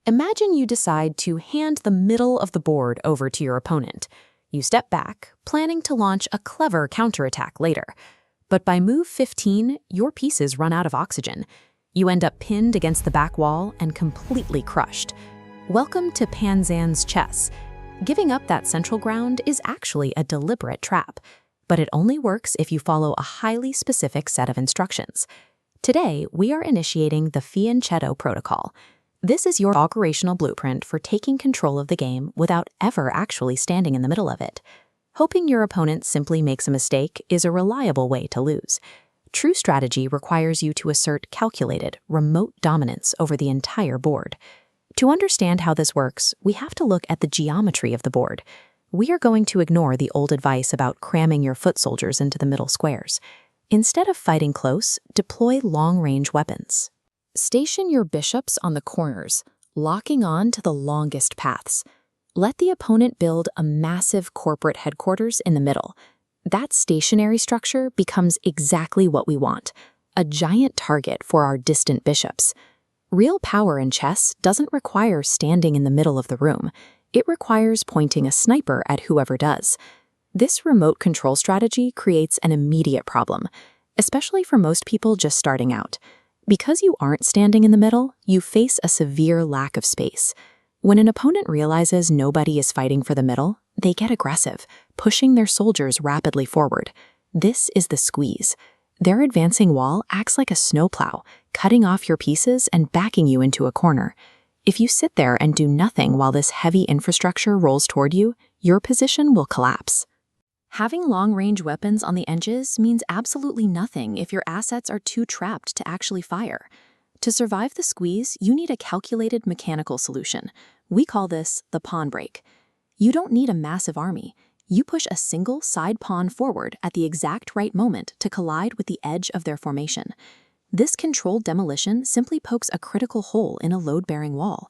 Imagine you decide to hand the middle of the board over to your opponent. You step back, planning to launch a clever counterattack later. But by move 15, your pieces run out of oxygen. You end up pinned against the back wall and completely crushed. Welcome to PenzanceChess. Giving up that central ground is actually a deliberate trap, but it only works if you follow a highly specific set of instructions. Today, we are initiating the fianchetto protocol. This is your operational blueprint for taking control of the game without ever actually standing in the middle of it. Hoping your opponent simply makes a mistake is a reliable way to lose. True strategy requires you to assert calculated, remote dominance over the entire board. To understand how this works, we have to look at the geometry of the board. We are going to ignore the old advice about cramming your foot soldiers into the middle squares. Instead of fighting close, deploy long-range weapons. Station your bishops on the corners, locking on to the longest paths. Let the opponent build a massive corporate headquarters in the middle. That stationary structure becomes exactly what we want, a giant target for our distant bishops. Real power in chess doesn't require standing in the middle of the room. It requires pointing a sniper at whoever does. This remote control strategy creates an immediate problem, especially for most people just starting out. Because you aren't standing in the middle, you face a severe lack of space. When an opponent realizes nobody is fighting for the middle, they get aggressive, pushing their soldiers rapidly forward. This is the squeeze. Their advancing wall acts like a snowplow, cutting off your pieces and backing you into a corner. If you sit there and do nothing while this heavy infrastructure rolls toward you, your position will collapse. Having long-range weapons on the edges means absolutely nothing if your assets are too trapped to actually fire. To survive the squeeze, you need a calculated mechanical solution. We call this the pawn break. You don't need a massive army. You push a single side pawn forward at the exact right moment to collide with the edge of their formation. This controlled demolition simply pokes a critical hole in a load-bearing wall.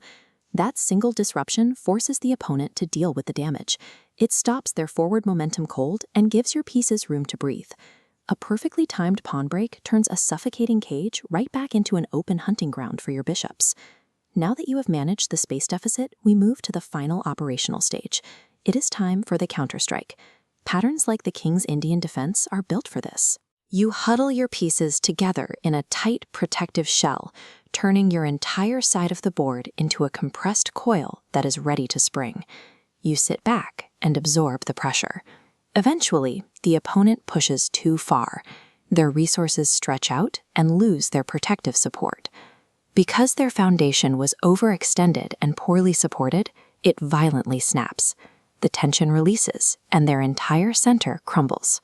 That single disruption forces the opponent to deal with the damage. It stops their forward momentum cold and gives your pieces room to breathe. A perfectly timed pawn break turns a suffocating cage right back into an open hunting ground for your bishops. Now that you have managed the space deficit, we move to the final operational stage. It is time for the counterstrike. Patterns like the King's Indian defense are built for this. You huddle your pieces together in a tight, protective shell, turning your entire side of the board into a compressed coil that is ready to spring. You sit back and absorb the pressure. Eventually, the opponent pushes too far. Their resources stretch out and lose their protective support. Because their foundation was overextended and poorly supported, it violently snaps. The tension releases, and their entire center crumbles.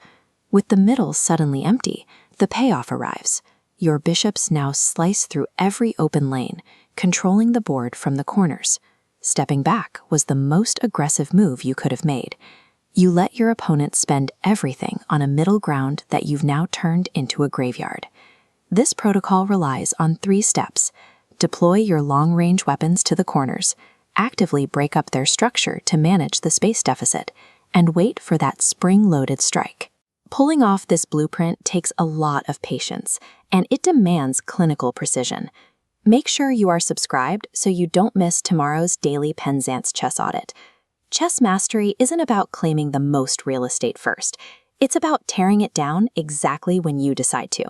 With the middle suddenly empty, the payoff arrives. Your bishops now slice through every open lane, controlling the board from the corners. Stepping back was the most aggressive move you could have made. You let your opponent spend everything on a middle ground that you've now turned into a graveyard. This protocol relies on 3 steps. Deploy your long-range weapons to the corners, actively break up their structure to manage the space deficit, and wait for that spring-loaded strike. Pulling off this blueprint takes a lot of patience, and it demands clinical precision. Make sure you are subscribed so you don't miss tomorrow's daily PenzanceChess audit. Chess mastery isn't about claiming the most real estate first. It's about tearing it down exactly when you decide to.